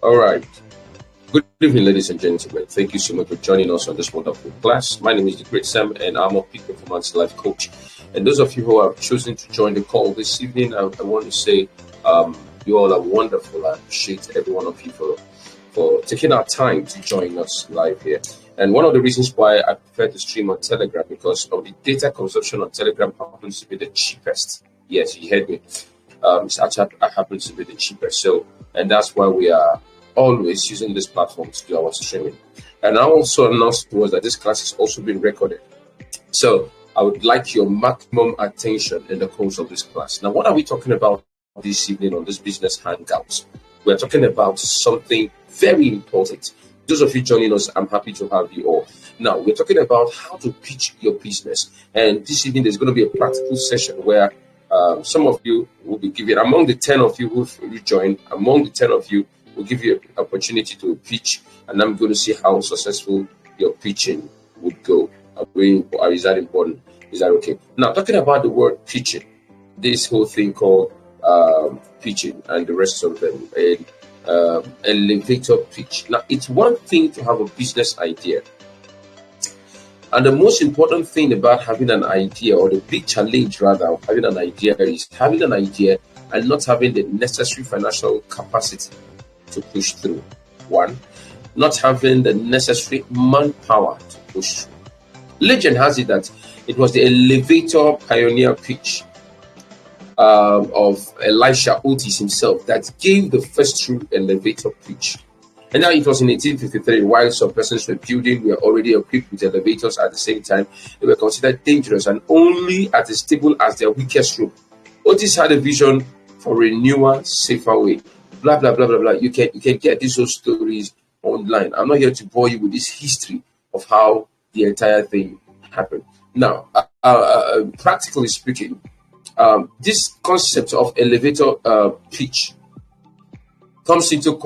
All right. Good evening, ladies and gentlemen. Thank you so much for joining us on this wonderful class. My name is D-GreatSam, and I'm a peak performance life coach. And those of you who have chosen to join the call this evening, I want to say you all are wonderful. I appreciate every one of you for taking our time to join us live here. And one of the reasons why I prefer to stream on Telegram, because of the data consumption on Telegram happens to be the cheapest. Yes, you heard me. It actually happens to be the cheapest. So, and that's why we are always using this platform to do our streaming. And I also announced to us that this class is also being recorded. So I would like your maximum attention in the course of this class. Now, what are we talking about this evening on this business hangout? We're talking about something very important. Those of you joining us, I'm happy to have you all. Now, we're talking about how to pitch your business. And this evening, there's going to be a practical session where some of you will be given, among the 10 of you who joined, among the 10 of you, we'll give you an opportunity to pitch, and I'm going to see how successful your pitching would go. Is that important? Is that okay? Now, talking about the word pitching, this whole thing called pitching and the rest of them, elevator pitch. Now, it's one thing to have a business idea. And the most important thing about having an idea, or the big challenge rather of having an idea, is having an idea and not having the necessary financial capacity to push through. One, not having the necessary manpower to push through. Legend has it that it was the elevator pioneer pitch of Elisha Otis himself that gave the first true elevator pitch. And now it was in 1853, while some persons were already equipped with elevators at the same time. They were considered dangerous and only as stable as their weakest rope. Otis had a vision for a newer, safer way. Blah, blah, blah, blah, blah. You can get these whole stories online. I'm not here to bore you with this history of how the entire thing happened. Now, practically speaking, this concept of elevator pitch comes into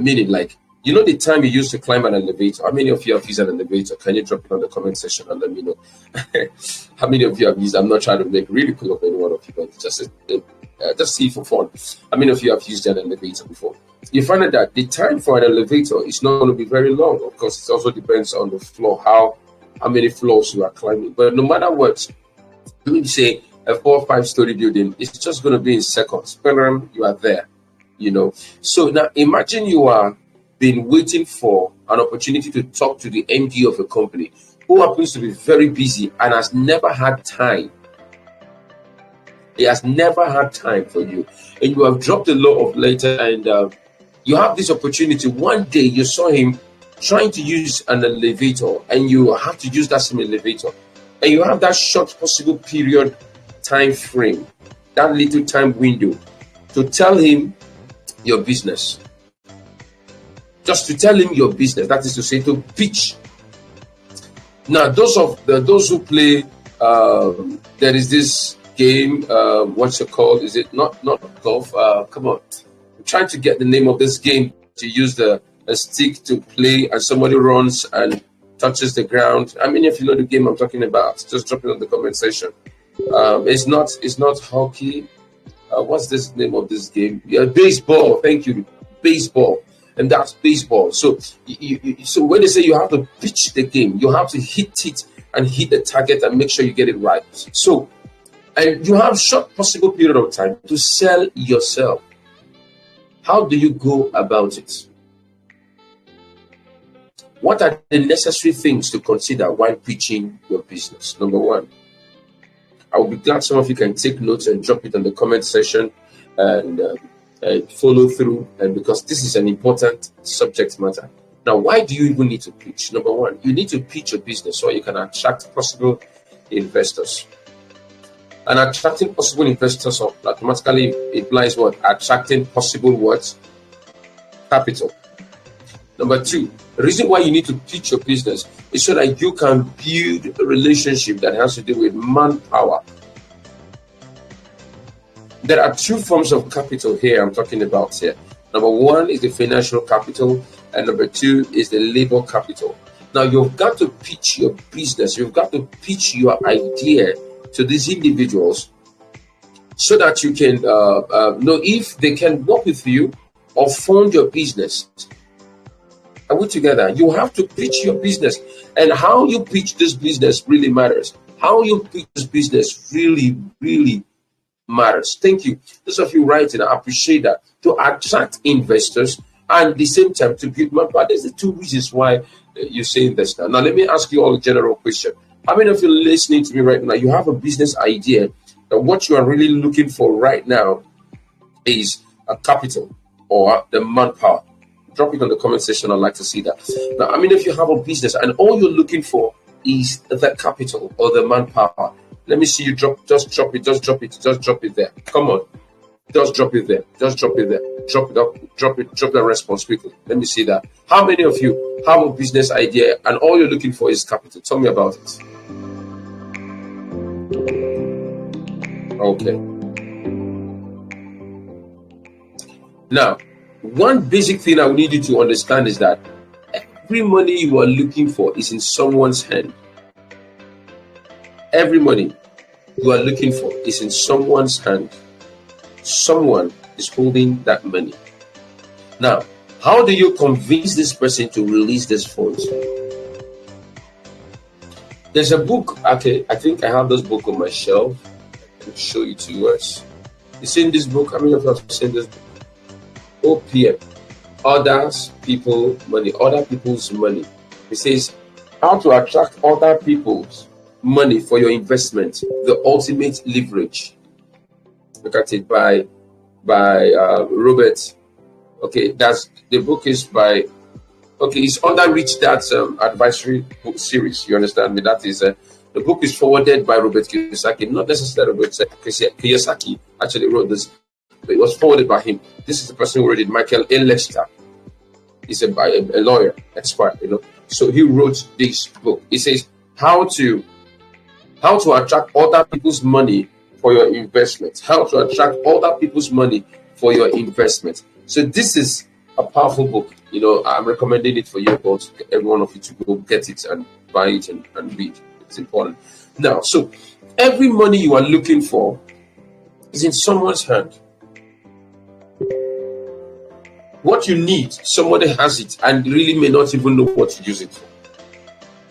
meaning like, you know, the time you used to climb an elevator. How many of you have used an elevator? Can you drop it on the comment section and let me know? How many of you have used? I'm not trying to make ridicule of any one of you, but just see for fun. How many of you have used an elevator before? You find out that the time for an elevator is not going to be very long. Of course, it also depends on the floor, how many floors you are climbing. But no matter what, let me say a 4 or 5 story building, it's just going to be in seconds. You are there, you know. So now imagine you are been waiting for an opportunity to talk to the MD of a company who happens to be very busy and has never had time. He has never had time for you, and you have dropped a lot of letter, and you have this opportunity. One day you saw him trying to use an elevator, and you have to use that same elevator, and you have that short possible period time frame, that little time window to tell him your business. Just to tell him your business, that is to say, to pitch. Now, those who play, there is this game, what's it called? Is it not golf? Come on, I'm trying to get the name of this game. To use a stick to play, and somebody runs and touches the ground. I mean, if you know the game I'm talking about, just drop it on the comment section. It's not hockey. What's this name of this game? Yeah, baseball. Thank you, baseball. And that's baseball. So, so when they say you have to pitch the game, you have to hit it and hit the target and make sure you get it right. So, and you have short possible period of time to sell yourself. How do you go about it? What are the necessary things to consider while pitching your business? Number one, I will be glad some of you can take notes and drop it on the comment section and follow through, and because this is an important subject matter. Now, why do you even need to pitch? Number one, you need to pitch your business so you can attract possible investors. And attracting possible investors automatically implies what? Attracting possible what? Capital. Number two, the reason why you need to pitch your business is so that you can build a relationship that has to do with manpower. There are two forms of capital here I'm talking about here. Number one is the financial capital, and number two is the labor capital. Now, you've got to pitch your business. You've got to pitch your idea to these individuals so that you can know if they can work with you or fund your business. Are we together? You have to pitch your business, and how you pitch this business really matters. How you pitch this business really, really matters. Thank you. Those of you writing, I appreciate that. To attract investors and at the same time to build manpower. There's the two reasons why you're saying this now. Now, let me ask you all a general question. How many of you listening to me right now, you have a business idea that what you are really looking for right now is a capital or the manpower? Drop it on the comment section. I'd like to see that. Now, I mean, if you have a business and all you're looking for is the capital or the manpower, let me see you just drop it there. Come on. Just drop it there. Just drop it there. Drop it up. Drop that response quickly. Let me see that. How many of you have a business idea and all you're looking for is capital? Tell me about it. Okay. Now, one basic thing I need you to understand is that every money you are looking for is in someone's hand. Every money you are looking for is in someone's hand. Someone is holding that money. Now, how do you convince this person to release this funds? There's a book. Okay, I think I have this book on my shelf. I'll show you to you guys. You seen this book? How many of you have seen this book? OPM, others, people, money, other people's money. It says how to attract other people's money for your investment, the ultimate leverage. Look at it by Robert. Okay, that's the book is by. Okay, it's under Rich Dad's advisory book series. You understand me? That is the book is forwarded by Robert Kiyosaki, not necessarily Robert Kiyosaki actually wrote this. But it was forwarded by him. This is the person who wrote it, Michael A. Lester. He's a lawyer, expert, you know. So he wrote this book. It says how to attract other people's money for your investment. How to attract other people's money for your investment. So this is a powerful book. You know, I'm recommending it for you both, every one of you to go get it and buy it and read. It's important. Now, so every money you are looking for is in someone's hand. What you need, somebody has it and really may not even know what to use it for.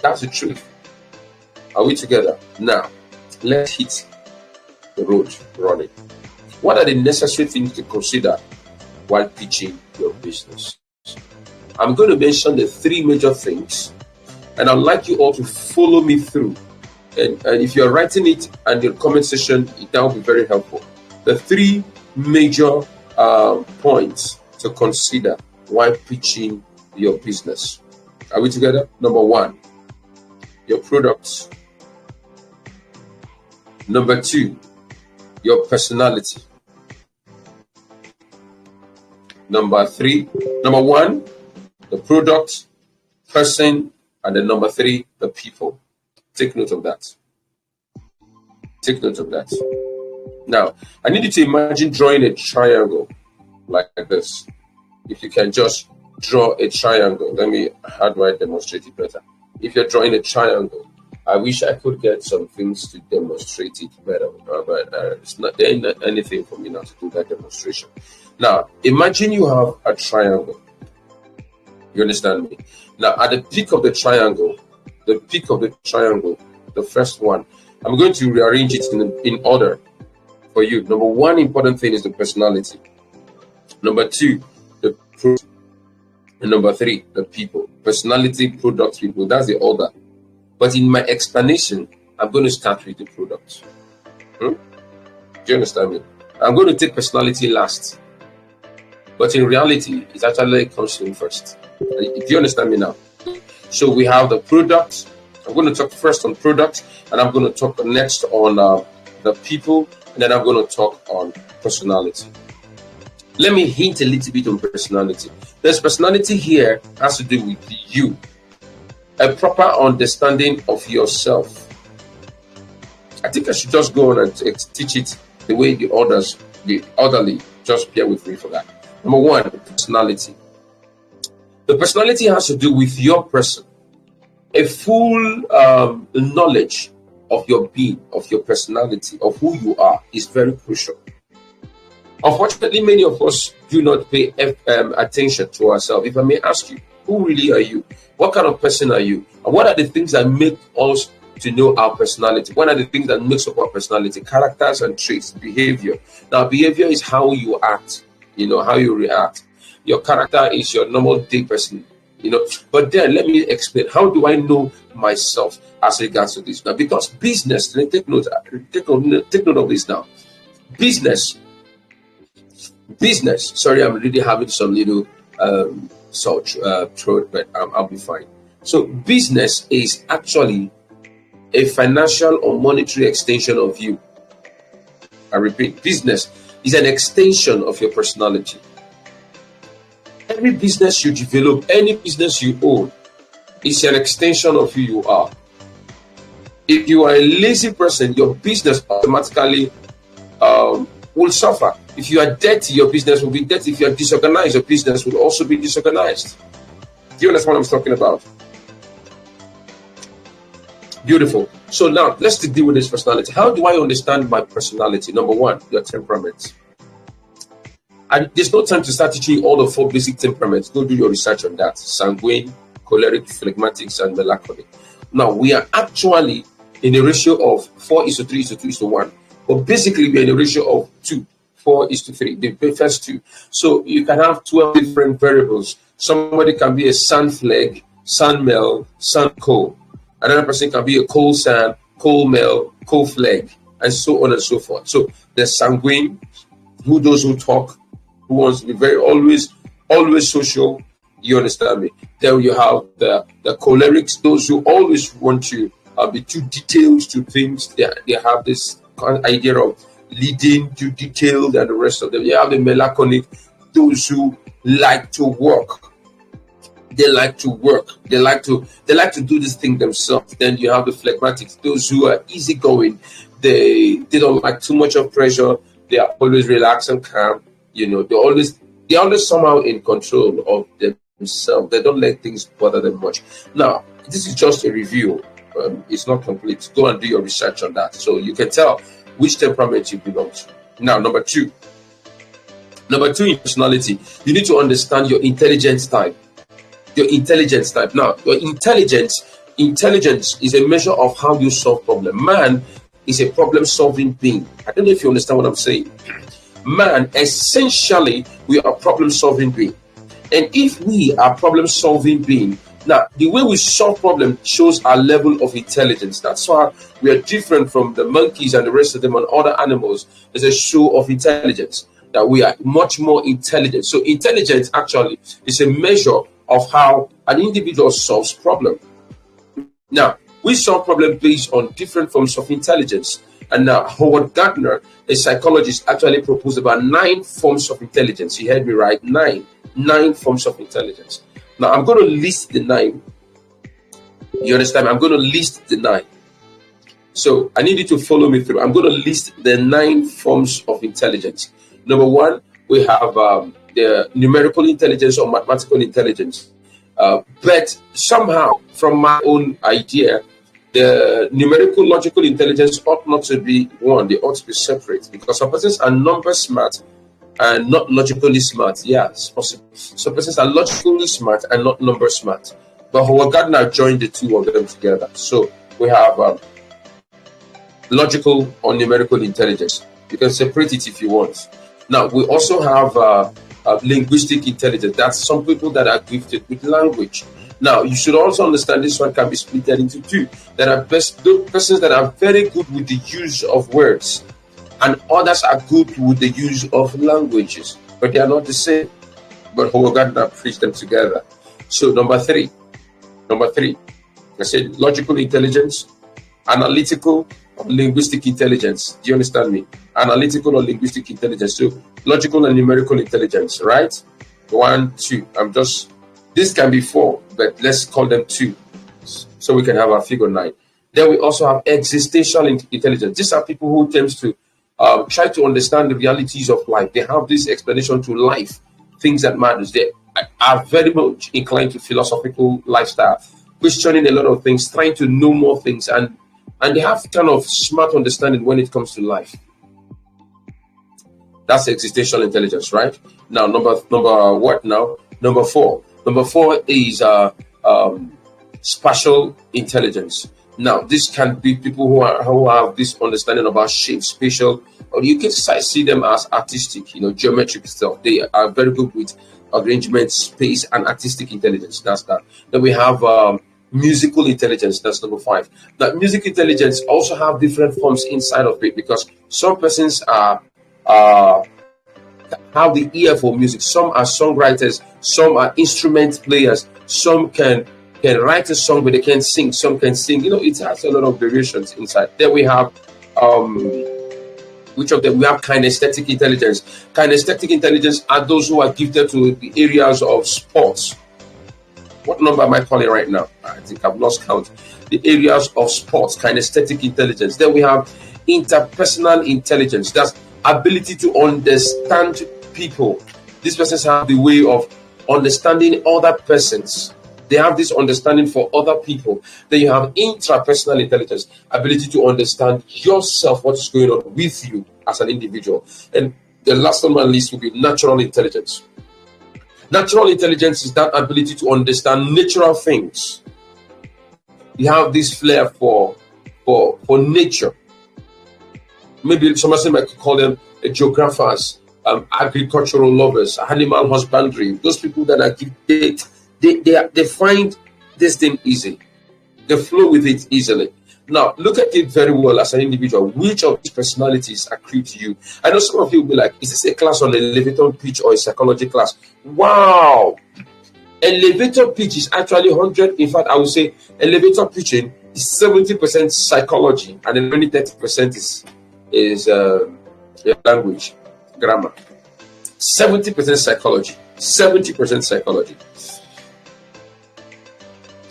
That's the truth. Are we together? Now, let's hit the road running. What are the necessary things to consider while pitching your business? I'm going to mention the three major things, and I'd like you all to follow me through. And if you're writing it and your comment section, that will be very helpful. The three major points to consider while pitching your business. Are we together? Number one, your products. Number two, your personality. Number one, the product, person, and then number three, the people. Take note of that. Take note of that. Now, I need you to imagine drawing a triangle like this. If you can just draw a triangle. How do I demonstrate it better? If you're drawing a triangle, I wish I could get some things to demonstrate it better, but it's not there ain't anything for me now to do that demonstration. Now, imagine you have a triangle. You understand me? Now, at the peak of the triangle, the first one, I'm going to rearrange it in order for you. Number one important thing is the personality. Number two, the product. And number three, the people. Personality, product, people. That's the order. But in my explanation, I'm going to start with the product. Do you understand me? I'm going to take personality last. But in reality, it actually comes in first. Do you understand me now? So we have the product. I'm going to talk first on product, and I'm going to talk next on the people, and then I'm going to talk on personality. Let me hint a little bit on personality. This personality here has to do with you. A proper understanding of yourself. I think I should just go on and teach it the way the orderly. Just bear with me for that. Number one, personality. The personality has to do with your person. A full knowledge of your being, of your personality, of who you are is very crucial. Unfortunately, many of us do not pay attention to ourselves. If I may ask you, who really are you? What kind of person are you? And what are the things that make us to know our personality? What are the things that makes up our personality? Characters and traits, behavior. Now, behavior is how you act, how you react. Your character is your normal day person, But then let me explain. How do I know myself as regards to this? Now, because business, take note of this now. Business. Sorry, I'm really having some little sore throat, but I'll be fine. So business is actually a financial or monetary extension of you. I repeat, business is an extension of your personality. Every business you develop, any business you own, is an extension of who you are. If you are a lazy person, your business automatically will suffer. If you are dirty, your business will be dirty. If you are disorganized, your business will also be disorganized. Do you understand what I'm talking about? Beautiful. So now let's deal with this personality. How do I understand my personality? Number one, your temperament. And there's no time to start teaching you all the 4 basic temperaments. Go do your research on that. Sanguine, choleric, phlegmatic, and melancholic. Now, we are actually in a ratio of 4:3:2:1. But basically, we are in a ratio of 4:3, the first two. So you can have 12 different variables. Somebody can be a sun flag, sun male, sun coal. Another person can be a coal sun, coal male, coal flag, and so on and so forth. So the sanguine, those who talk, who wants to be very always social. You understand me? Then you have the cholerics, those who always want to be too detailed to things. They have this kind of idea of leading to detailed and the rest of them. You have the melancholic, those who like to work. They like to work. They like to do this thing themselves. Then you have the phlegmatics, those who are easygoing. They don't like too much of pressure. They are always relaxed and calm. They're always somehow in control of themselves. They don't let things bother them much. Now, this is just a review. It's not complete. Go and do your research on that, so you can tell which temperament you belong to. Now, number two in personality, you need to understand your intelligence type. Your intelligence type. Now, your intelligence is a measure of how you solve problems. Man is a problem-solving being. I don't know if you understand what I'm saying. Man, essentially, we are problem-solving being. And if we are problem-solving being, now, the way we solve problems shows our level of intelligence. That's why we are different from the monkeys and the rest of them and other animals. It's a show of intelligence, that we are much more intelligent. So intelligence actually is a measure of how an individual solves problems. Now, we solve problems based on different forms of intelligence. And now, Howard Gardner, a psychologist, actually proposed about 9 forms of intelligence. You heard me right, 9 forms of intelligence. Now, I'm going to list the 9. You understand? I'm going to list the 9. So I need you to follow me through. I'm going to list the 9 forms of intelligence. Number 1, we have the numerical intelligence or mathematical intelligence. But somehow, from my own idea, the numerical logical intelligence ought not to be one. They ought to be separate, because some persons are number smart and not logically smart. Yeah, it's possible. Some persons are logically smart and not number smart. But Howard Gardner joined the two of them together. So we have logical or numerical intelligence. You can separate it if you want. Now, we also have linguistic intelligence. That's some people that are gifted with language. Now, you should also understand this one can be split into 2. There are persons that are very good with the use of words, and others are good with the use of languages, but they are not the same. But Howard Gardner preached them together. So number three, I said logical intelligence, analytical or linguistic intelligence. Do you understand me? Analytical or linguistic intelligence. So logical and numerical intelligence, right? 1, 2. This can be 4, but let's call them 2, so we can have our figure 9. Then we also have existential intelligence. These are people who tend to try to understand the realities of life. They have this explanation to life, things that matters. They are very much inclined to philosophical lifestyle, questioning a lot of things, trying to know more things, and they have kind of smart understanding when it comes to life. That's existential intelligence, right? Now, number what now? Number four. Number four is spatial intelligence. Now, this can be people who have this understanding about shape, spatial, or you can see them as artistic, geometric stuff. They are very good with arrangement, space, and artistic intelligence. That's that. Then we have musical intelligence. That's number five. Now, music intelligence also have different forms inside of it, because some persons are have the ear for music. Some are songwriters. Some are instrument players. Some can write a song, but they can't sing. Some can sing. It has a lot of variations inside. Then we have which of them? We have kinesthetic intelligence. Kinesthetic intelligence are those who are gifted to the areas of sports. What number am I calling right now? I think I've lost count. The areas of sports, kinesthetic intelligence. Then we have interpersonal intelligence. That's ability to understand people. These persons have the way of understanding other persons. They have this understanding for other people. Then you have intrapersonal intelligence, ability to understand yourself, what is going on with you as an individual. And the last one on my list will be natural intelligence. Natural intelligence is that ability to understand natural things. You have this flair for nature. Maybe somebody might call them geographers, agricultural lovers, animal husbandry. Those people that are gifted, they find this thing easy. They flow with it easily. Now, look at it very well as an individual. Which of these personalities accrue to you? I know some of you will be like, is this a class on elevator pitch or a psychology class? Wow! Elevator pitch is actually 100. In fact, I would say elevator pitching is 70% psychology, and then only 30% is language, grammar. 70% psychology. 70% psychology.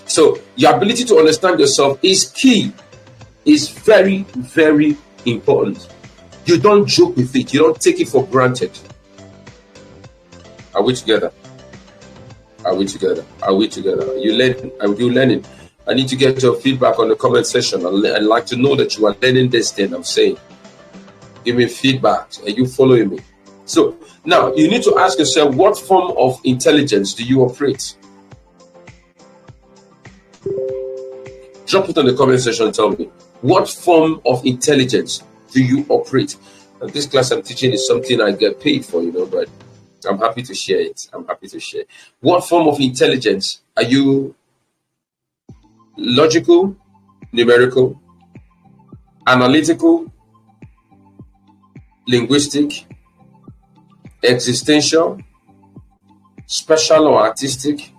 So your ability to understand yourself is key, is very, very important. You don't joke with it. You don't take it for granted. Are we together? Are we together? Are we together? Are you learning? Are you learning? I need to get your feedback on the comment section. I'd like to know that you are learning this thing I'm saying. Give me feedback. Are you following me? So now you need to ask yourself, what form of intelligence do you operate? Drop it on the comment section and tell me, what form of intelligence do you operate? And this class I'm teaching is something I get paid for, but I'm happy to share it. I'm happy to share. What form of intelligence are you? Logical, numerical, analytical, linguistic, existential, special or artistic?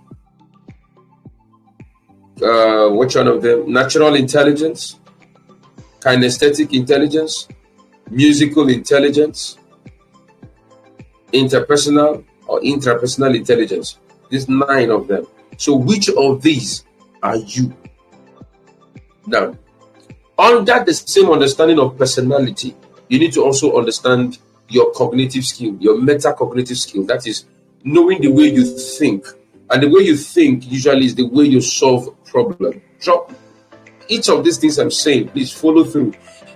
Which one of them? Natural intelligence, kinesthetic intelligence, musical intelligence, interpersonal or intrapersonal intelligence. There's 9 of them. So which of these are you? Now, under the same understanding of personality, you need to also understand your cognitive skill, your metacognitive skill. That is knowing the way you think. And the way you think usually is the way you solve problems. Drop each of these things I'm saying, please follow through.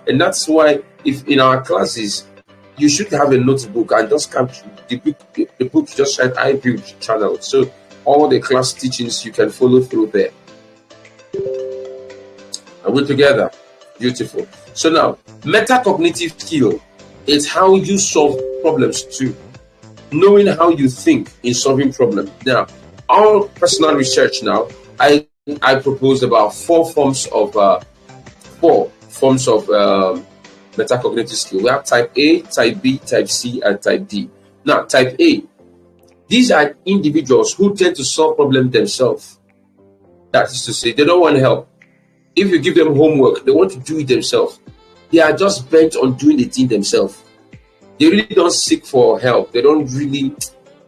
And that's why if in our classes, you should have a notebook and just capture the book just said I build channel. So all the class teachings you can follow through there. Are we together? Beautiful. So now, metacognitive skill is how you solve problems too. Knowing how you think in solving problems. Now, all personal research now, I proposed about 4 forms of metacognitive skill. We have type A, type B, type C, and type D. Now, type A, these are individuals who tend to solve problems themselves. That is to say, they don't want help. If you give them homework, they want to do it themselves. They are just bent on doing the thing themselves. They really don't seek for help. They don't really,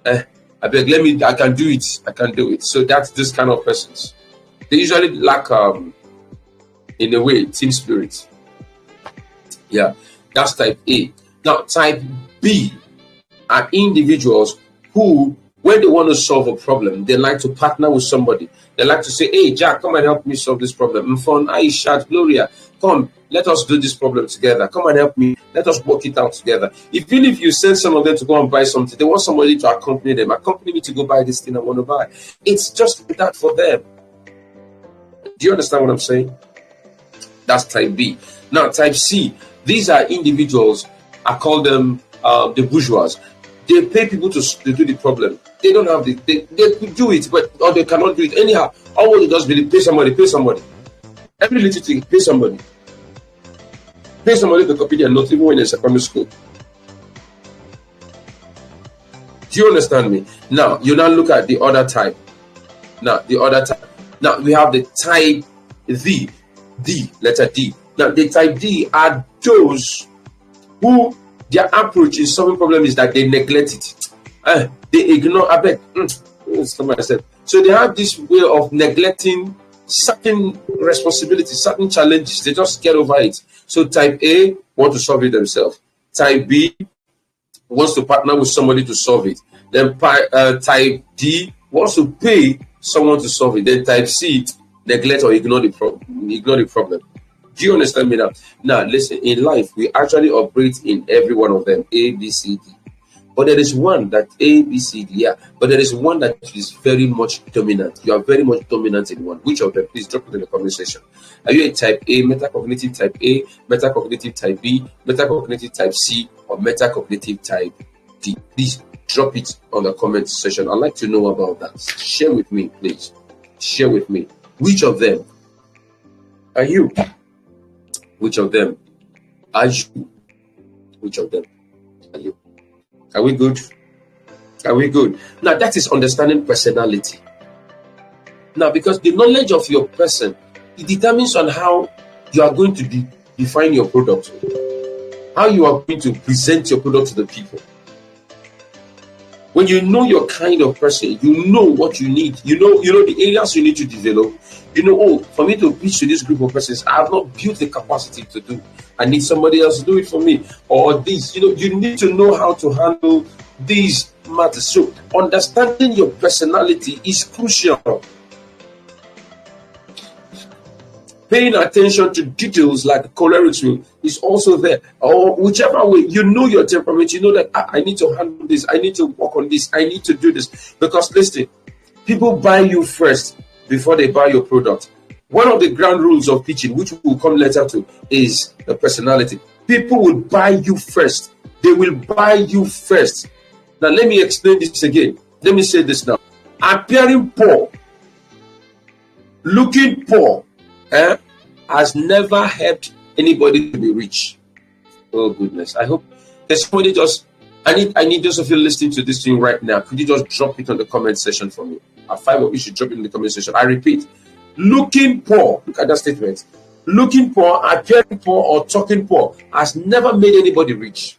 I can do it. I can do it. So that's this kind of persons. They usually lack, in a way, team spirit. Yeah, that's type A. Now, type B are individuals who, when they want to solve a problem, they like to partner with somebody. They like to say, hey, Jack, come and help me solve this problem. Mfon, Aisha, Gloria, come, let us do this problem together. Come and help me. Let us work it out together. Even if you send some of them to go and buy something, they want somebody to accompany them. Accompany me to go buy this thing I want to buy. It's just that for them. Do you understand what I'm saying? That's type B. Now, type C. These are individuals. I call them the bourgeois. They pay people to do the problem. They don't have they could do it, but or they cannot do it anyhow. All they does really pay somebody. Every little thing, pay somebody. Pay somebody to copy their notes even when in secondary school. Do you understand me? Now, you now look at the other type. Now, we have the type D, letter D. Now, the type D are those who their approach in solving problem is that they neglect it. They ignore. So they have this way of neglecting certain responsibilities, certain challenges. They just get over it. So type A want to solve it themselves. Type B wants to partner with somebody to solve it. Then type D wants to pay someone to solve it. Then type C neglect or ignore the problem. Do you understand me now? Now listen, in life we actually operate in every one of them, A, B, C, D. But there is one that A, B, C, D, yeah. But there is one that is very much dominant. You are very much dominant in one. Which of them? Please drop it in the comment section. Are you a type A, metacognitive type A, metacognitive type B, metacognitive type C, or metacognitive type D? Please drop it on the comment section. I'd like to know about that. Share with me, please. Share with me. Which of them are you? Which of them are you? Which of them are you? Are we good? Are we good? Now, that is understanding personality. Now, because the knowledge of your person, it determines on how you are going to define your product, how you are going to present your product to the people. When you know your kind of person, you know what you need. You know the areas you need to develop. You know, oh, for me to pitch to this group of persons, I have not built the capacity to do. I need somebody else to do it for me. Or this, you need to know how to handle these matters. So understanding your personality is crucial. Paying attention to details like cholerics is also there. Or whichever way, you know your temperament. You know that I need to handle this. I need to work on this. I need to do this. Because listen, people buy you first before they buy your product. One of the ground rules of pitching, which we'll come later to, is the personality. People will buy you first. They will buy you first. Now, let me explain this again. Let me say this now. Appearing poor, looking poor, has never helped anybody to be rich. Oh, goodness. I hope there's somebody I need those of you listening to this thing right now. Could you just drop it on the comment section for me? At 5 of you should drop it in the comment section. I repeat. Looking poor, look at that statement. Looking poor, appearing poor, or talking poor has never made anybody rich.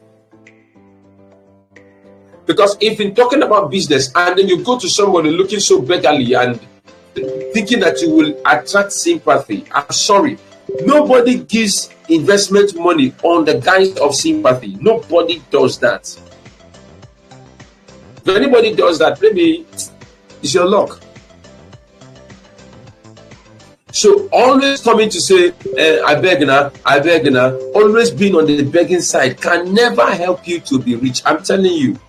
Because if in talking about business and then you go to somebody looking so beggarly and thinking that you will attract sympathy, I'm sorry, nobody gives investment money on the guise of sympathy. Nobody does that. If anybody does that, maybe it's your luck. So always coming to say, I beg now, always being on the begging side can never help you to be rich. I'm telling you.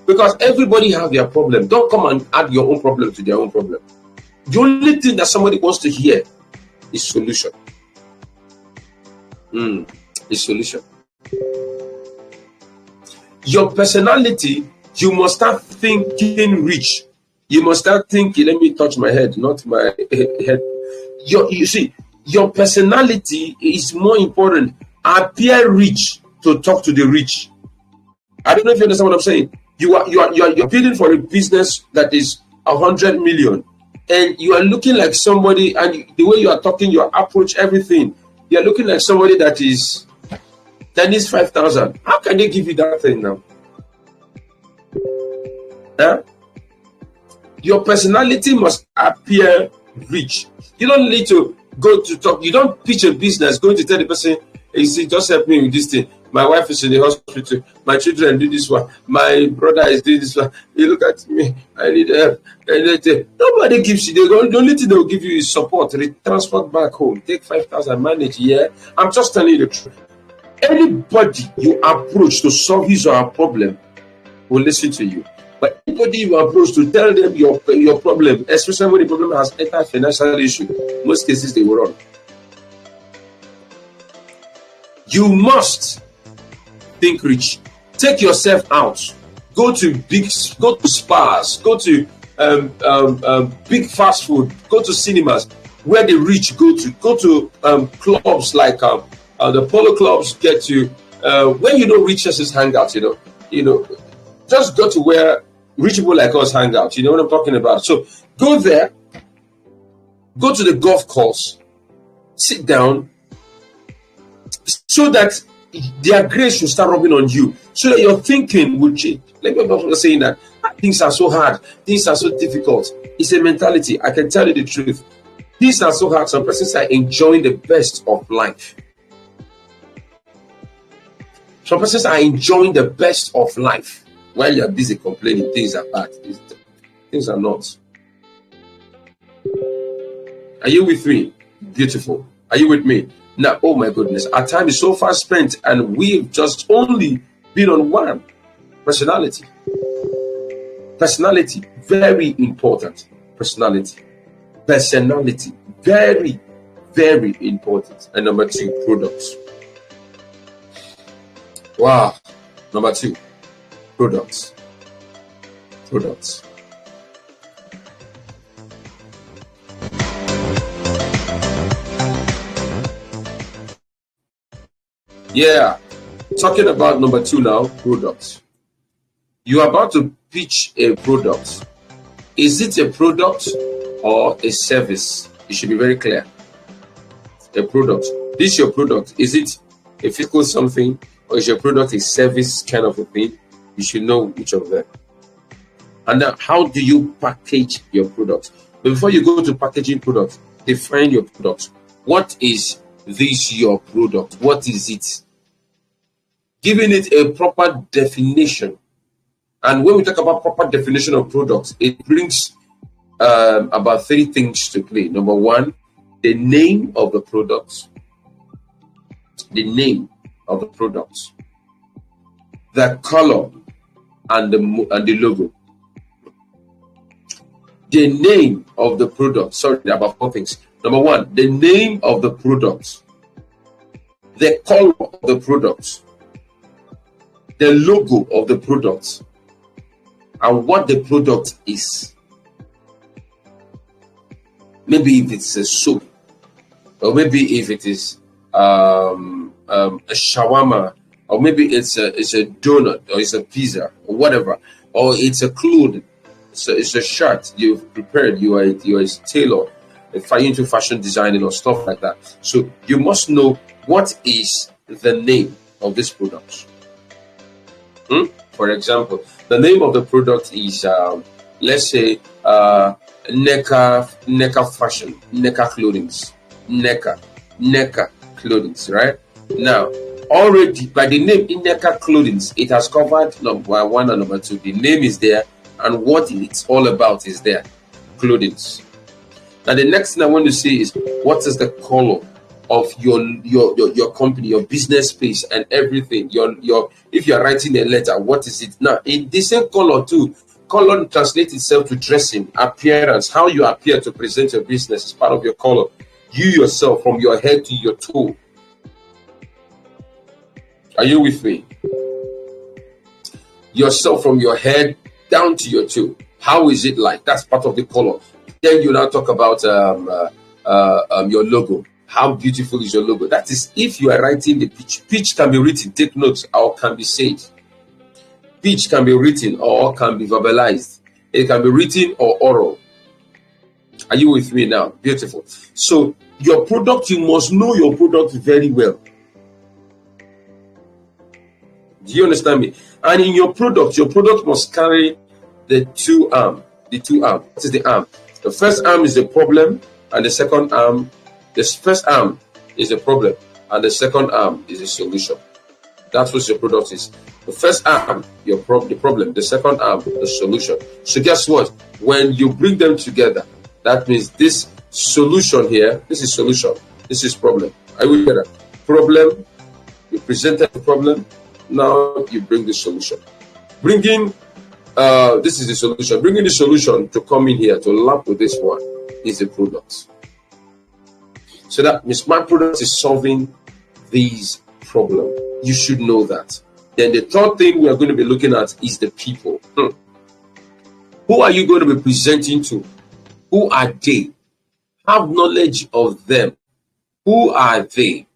Because everybody have their problem. Don't come and add your own problem to their own problem. The only thing that somebody wants to hear is solution. Is solution. Your personality, you must start thinking rich. You must start thinking, let me touch my head, not my head. You see, your personality is more important. Appear rich to talk to the rich. I don't know if you understand what I'm saying. You're bidding for a business that is 100 million, and you are looking like somebody, and the way you are talking, your approach, everything, you are looking like somebody that needs 5,000. How can they give you that thing now? Your personality must appear rich. You don't need to go to talk. You don't pitch a business going to tell the person, hey, see, just help me with this thing. My wife is in the hospital. My children do this one. My brother is doing this one. You look at me. I need help. Nobody gives you. The only thing they will give you is support. Transfer back home. Take 5,000. Manage. Yeah. I'm just telling you the truth. Anybody you approach to solve his or her problem will listen to you. But anybody you approach to tell them your problem, especially when the problem has entered financial issue, most cases they will run. You must think rich. Take yourself out. Go to spas. Go to big fast food. Go to cinemas where the rich go to. Go to clubs like the polo clubs. Get to where riches hang out. Just go to where rich people like us hang out. You know what I'm talking about? So go there. Go to the golf course. Sit down. So that their grace will start rubbing on you, so that your thinking will change. Like my brother was saying that things are so hard, things are so difficult. It's a mentality. I can tell you the truth. Things are so hard. Some persons are enjoying the best of life. Some persons are enjoying the best of life while you're busy complaining things are bad. Things are not. Are you with me? Beautiful. Are you with me? Now, oh my goodness, our time is so far spent and we've just only been on one. Personality. Personality, very important. Personality. Personality, very, very important. And number 2, products. Wow. Number 2, products. Products. Yeah, talking about number 2 now, products. You are about to pitch a product. Is it a product or a service? You should be very clear. A product. This is your product. Is it a physical something or is your product a service kind of a thing? You should know which of them. And now, how do you package your product? But before you go to packaging products, define your product. What is this your product? What is it? Giving it a proper definition. And when we talk about proper definition of products, it brings about 3 things to play. Number 1, the name of the product. The name of the product. The color and the logo. The name of the product. Sorry, about 4 things. Number 1, the name of the product, the color of the product, the logo of the product, and what the product is. Maybe if it's a soap, or maybe if it is a shawarma, or maybe it's a donut, or it's a pizza, or whatever, or it's a clothing, it's a shirt you've prepared. You are a tailor. If you're into fashion designing or stuff like that, so you must know what is the name of this product. For example, the name of the product is let's say NECA fashion, NECA clothings, NECA clothings, right? Now, already by the name NECA clothings, it has covered number 1 and number 2. The name is there, and what it's all about is there, clothings. Now, the next thing I want to see is what is the color of your company, your business space, and everything. If you are writing a letter, what is it? Now, in the same color too, color translates itself to dressing, appearance, how you appear to present your business is part of your color. You yourself, from your head to your toe. Are you with me? Yourself from your head down to your toe. How is it like? That's part of the color. Then you now talk about your logo. How beautiful is your logo? That is if you are writing the pitch. Pitch can be written, take notes, or can be said. Pitch can be written or can be verbalized. It can be written or oral. Are you with me now? Beautiful. So your product, you must know your product very well. Do you understand me? And in your product must carry the 2 arms. The 2 arms. What is the arm? The first arm is the problem, and the second arm, the first arm is the problem, and the second arm is the solution. That's what your product is. The first arm, the problem. The second arm, the solution. So guess what? When you bring them together, that means this solution here, this is solution, this is problem. I will get a problem. You presented the problem. Now you bring the solution. Bringing this is the solution. Bringing the solution to come in here to lap with this one is the product. So that means my product is solving these problems. You should know that. Then the third thing we are going to be looking at is the people. Who are you going to be presenting to? Who are they? Have knowledge of them. Who are they?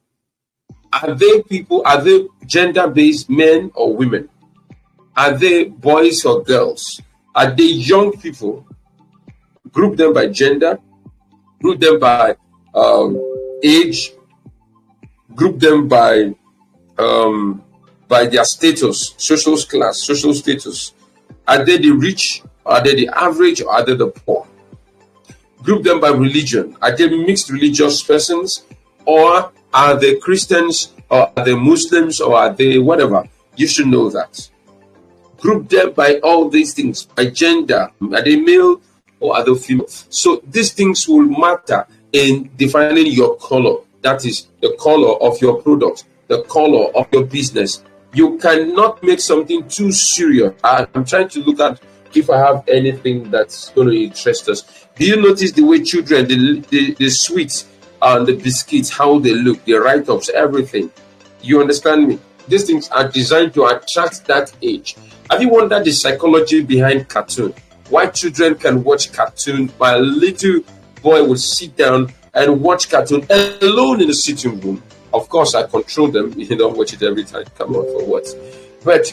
Are they people? Are they gender-based, men or women? Are they boys or girls? Are they young people? Group them by gender. Group them by age. Group them by their status, social class, social status. Are they the rich? Are they the average? Or are they the poor? Group them by religion. Are they mixed religious persons? Or are they Christians? Or are they Muslims? Or are they whatever? You should know that. Group them by all these things, by gender. Are they male or are they female? So these things will matter in defining your color. That is the color of your product, the color of your business. You cannot make something too serious. I'm trying to look at if I have anything that's going to interest us. Do you notice the way children, the sweets and the biscuits, how they look, the write-ups, everything? You understand me? These things are designed to attract that age. Have you wondered the psychology behind cartoon? Why children can watch cartoon while a little boy will sit down and watch cartoon alone in the sitting room? Of course, I control them. You don't watch it every time. Come on, for what? But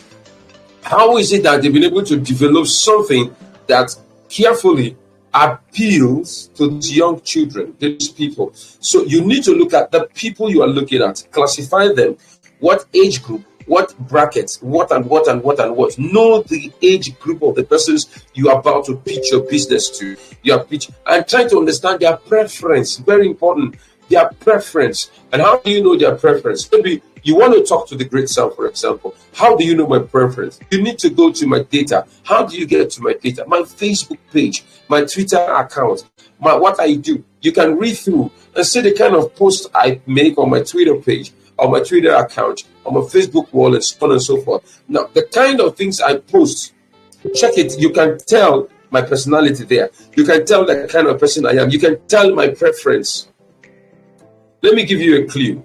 how is it that they've been able to develop something that carefully appeals to these young children, these people? So you need to look at the people you are looking at, classify them, what age group, what brackets, what. Know the age group of the persons you are about to pitch your business to. You are pitching and try to understand their preference. Very important. Their preference. And how do you know their preference? Maybe you want to talk to the D-GreatSam, for example. How do you know my preference? You need to go to my data. How do you get to my data? My Facebook page, my Twitter account, what I do. You can read through and see the kind of post I make on my Twitter page, on my Twitter account, on my Facebook wall, and so on and so forth. Now, the kind of things I post, check it. You can tell my personality there. You can tell the kind of person I am. You can tell my preference. Let me give you a clue.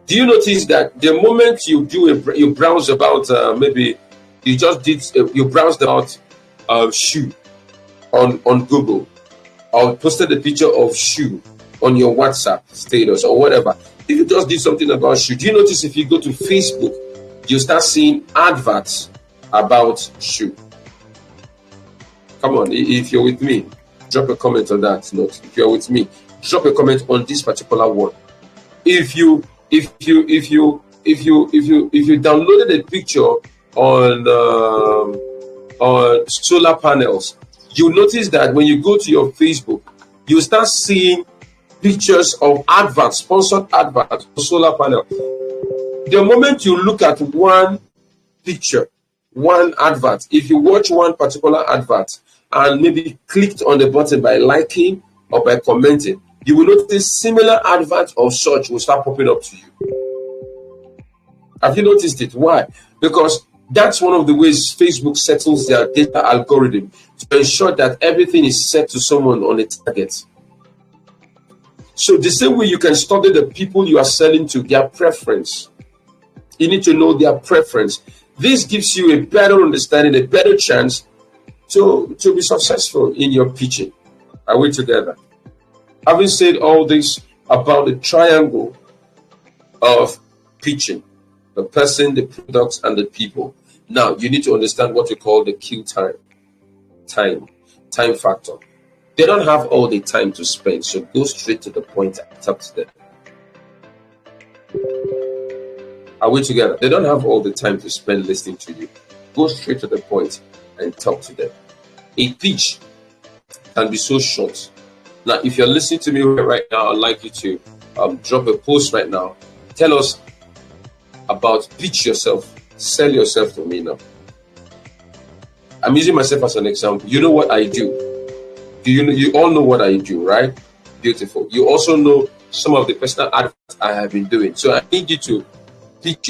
Do you notice that the moment you you browse about, maybe you just did, you browsed about shoe on Google, or posted a picture of shoe on your WhatsApp status or whatever. If you just did something about shoe, do you notice if you go to Facebook, you start seeing adverts about shoe? Come on, if you're with me, drop a comment on that note. If you're with me, drop a comment on this particular one. If you downloaded a picture on solar panels, you notice that when you go to your Facebook, you start seeing pictures of adverts, sponsored adverts for solar panel. The moment you look at one picture, one advert, if you watch one particular advert and maybe clicked on the button by liking or by commenting, you will notice similar adverts of such will start popping up to you. Have you noticed it? Why? Because that's one of the ways Facebook settles their data algorithm to ensure that everything is set to someone on a target. So the same way you can study the people you are selling to, their preference. You need to know their preference. This gives you a better understanding, a better chance to be successful in your pitching. Are we together? Having said all this about the triangle of pitching, the person, the products, and the people, now you need to understand what we call the kill time factor. They don't have all the time to spend, so go straight to the point and talk to them. Are we together? They don't have all the time to spend listening to you. Go straight to the point and talk to them. A pitch can be so short. Now, if you're listening to me right now, I'd like you to drop a post right now. Tell us about pitch yourself, sell yourself to me now. I'm using myself as an example. You know what I do. You all know what I do, right? Beautiful. You also know some of the personal advice I have been doing. So I need you to pitch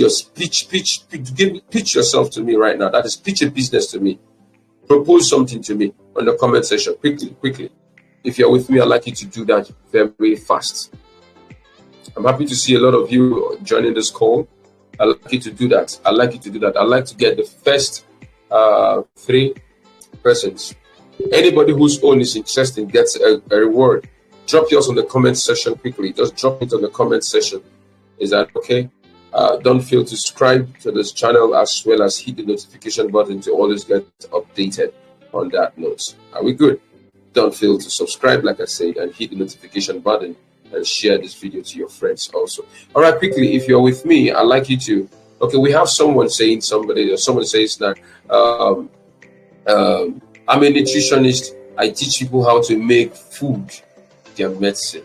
yourself to me right now. That is, pitch a business to me. Propose something to me on the comment section. Quickly. If you're with me, I'd like you to do that very, very fast. I'm happy to see a lot of you joining this call. I'd like you to do that. I'd like to get the first 3 persons. Anybody whose own is interesting gets a reward. Drop yours on the comment section quickly. Just drop it on the comment section. Is that okay? Don't fail to subscribe to this channel, as well as hit the notification button to always get updated on that note. Are we good? Don't fail to subscribe, like I said, and hit the notification button and share this video to your friends also. All right, quickly, if you're with me, I'd like you to, okay, we have someone saying someone says that I'm a nutritionist. I teach people how to make food their medicine.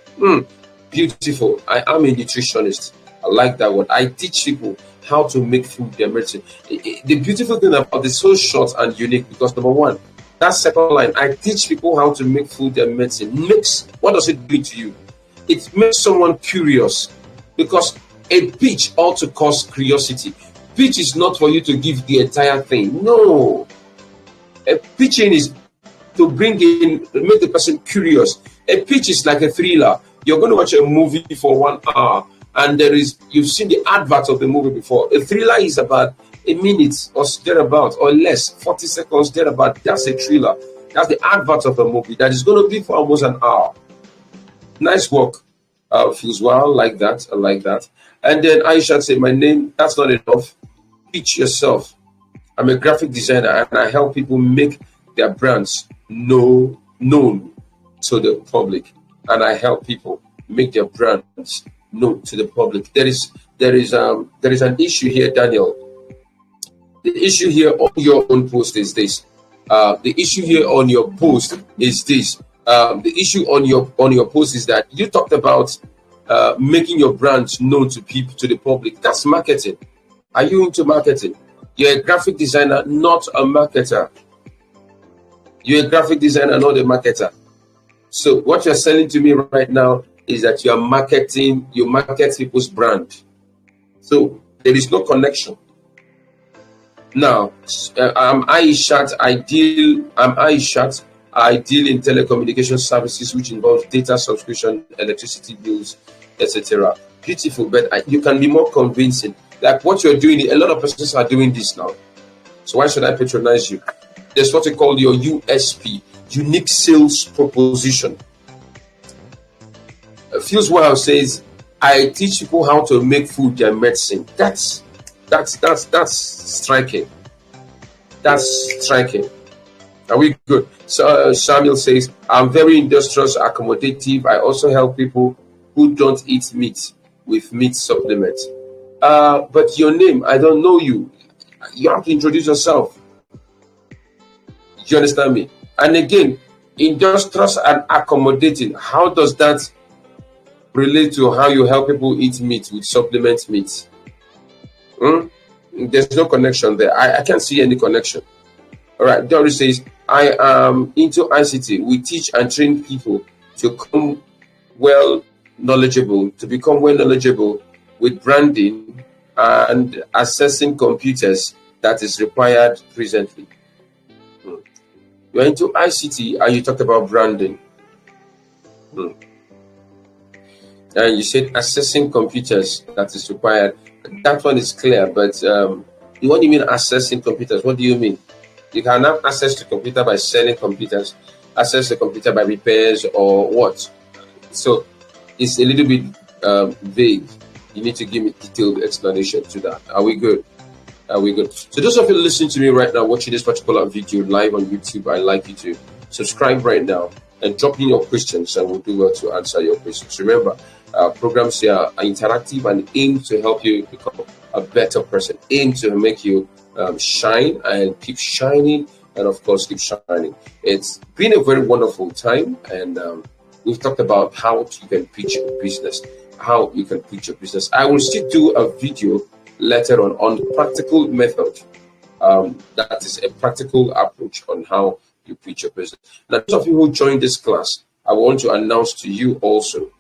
Beautiful. I am a nutritionist. I like that word. I teach people how to make food their medicine. The beautiful thing about this, so short and unique, because number one, that second line, I teach people how to make food their medicine. What does it do to you? It makes someone curious, because a pitch ought to cause curiosity. Pitch is not for you to give the entire thing. No. A pitching is to make the person curious. A pitch is like a thriller. You're going to watch a movie for 1 hour, and you've seen the advert of the movie before. A thriller is about a minute or thereabout, or less, 40 seconds thereabout. That's a thriller. That's the advert of a movie that is going to be for almost an hour. Nice work. Feels well. I like that. And then Aisha said, my name, that's not enough. Pitch yourself. I'm a graphic designer, and I help people make their brands known to the public. And I help people make their brands known to the public. There is an issue here, Daniel. The issue here on your own post is this. The issue here on your post is this. The issue on your post is that you talked about making your brand known to people, to the public. That's marketing. Are you into marketing? You're a graphic designer, not a marketer. You're a graphic designer, not a marketer. So what you're selling to me right now is that you market people's brand. So there is no connection. Now, I'm Aishat. I deal in telecommunication services, which involves data subscription, electricity bills, etc. Beautiful, but you can be more convincing. Like what you're doing, a lot of persons are doing this now. So why should I patronize you? There's what they call your USP, unique sales proposition. Fuse Wow says, I teach people how to make food their medicine. That's striking. That's striking. Are we good? So Samuel says, I'm very industrious, accommodative. I also help people who don't eat meat with meat supplements. But your name, I don't know you. You have to introduce yourself. Do you understand me? And again, industrious and accommodating. How does that relate to how you help people eat meat with supplement meat? There's no connection there. I can't see any connection. All right. Doris says, I am into ICT. We teach and train people to become well knowledgeable with branding and accessing computers that is required presently. You're into ICT and you talked about branding. And you said accessing computers that is required. That one is clear, but what do you mean accessing computers? What do you mean? You can have access to computer by selling computers, access the computer by repairs, or what? So it's a little bit vague. You need to give me detailed explanation to that. Are we good? Are we good? So those of you listening to me right now, watching this particular video live on YouTube, I'd like you to subscribe right now and drop in your questions, and we'll do well to answer your questions. Remember, our programs here are interactive and aim to help you become a better person, aim to make you shine and keep shining, and of course keep shining. It's been a very wonderful time, and we've talked about how you can pitch a business, I will still do a video later on practical method. That is a practical approach on how you pitch your business. Now, those of you who joined this class, I want to announce to you also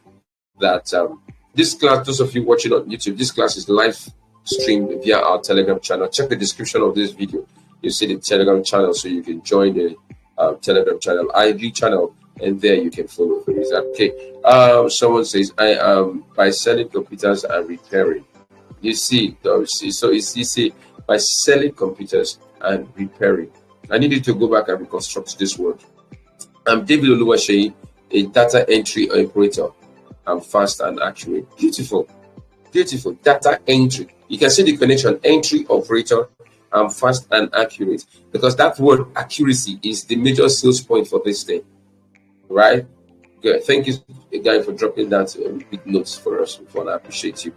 that this class, those of you watching on YouTube, this class is live streamed via our Telegram channel. Check the description of this video. You see the Telegram channel, so you can join the Telegram channel, IG channel, and there you can follow. Is that okay? Someone says, I am by selling computers and repairing. You see, so you see, by selling computers and repairing. I need you to go back and reconstruct this word. I'm David Oluwaseyi, a data entry operator. I'm fast and accurate. Beautiful. Beautiful. Data entry. You can see the connection. Entry operator. I'm fast and accurate. Because that word accuracy is the major sales point for this thing. Right? Good. Thank you again for dropping that big notes for us. I appreciate you.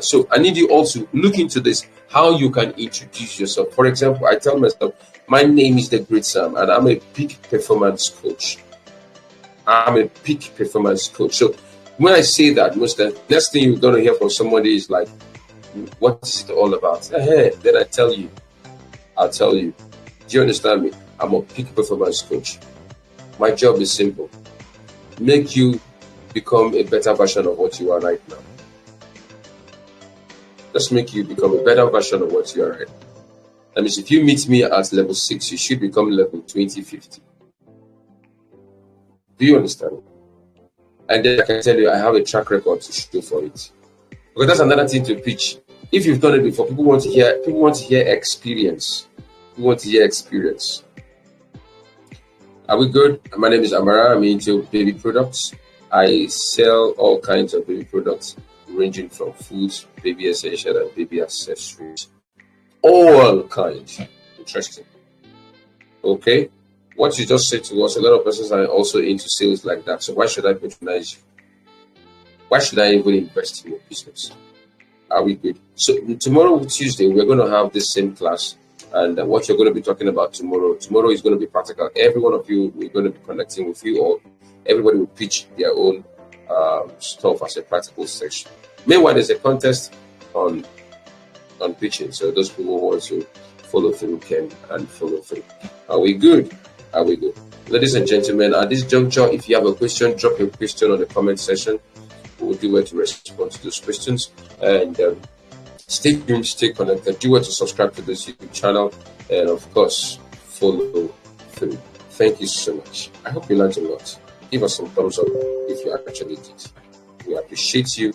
So I need you also look into this, how you can introduce yourself. For example, I tell myself, my name is D-GreatSam, and I'm a peak performance coach. I'm a peak performance coach. So when I say that, the next thing you're going to hear from somebody is like, what is it all about? Then I tell you, I'll tell you. Do you understand me? I'm a peak performance coach. My job is simple. Make you become a better version of what you are right now. Just make you become a better version of what you are right now. That means if you meet me at level 6, you should become level 2050. Do you understand? And then I can tell you, I have a track record to show for it. Because that's another thing to pitch. If you've done it before, people want to hear experience. People want to hear experience. Are we good? My name is Amara. I'm into baby products. I sell all kinds of baby products, ranging from foods, baby essentials, and baby accessories. All kinds. Interesting. Okay. What you just said to us, a lot of persons are also into sales like that. So why should I patronize you? Why should I even invest in your business? Are we good? So tomorrow, Tuesday, we're going to have this same class. And what you're going to be talking about tomorrow is going to be practical. Every one of you, we're going to be connecting with you all. Everybody will pitch their own stuff as a practical section. Meanwhile, there's a contest on pitching. So those people who want to follow through can and follow through. Are we good? Are we good? Ladies and gentlemen, at this juncture, if you have a question, drop your question on the comment section. We will do well to respond to those questions. And stay tuned, stay connected. Do well to subscribe to this YouTube channel. And of course, follow through. Thank you so much. I hope you learned a lot. Give us some thumbs up if you actually did. We appreciate you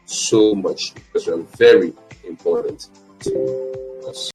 so much because you are very important to us.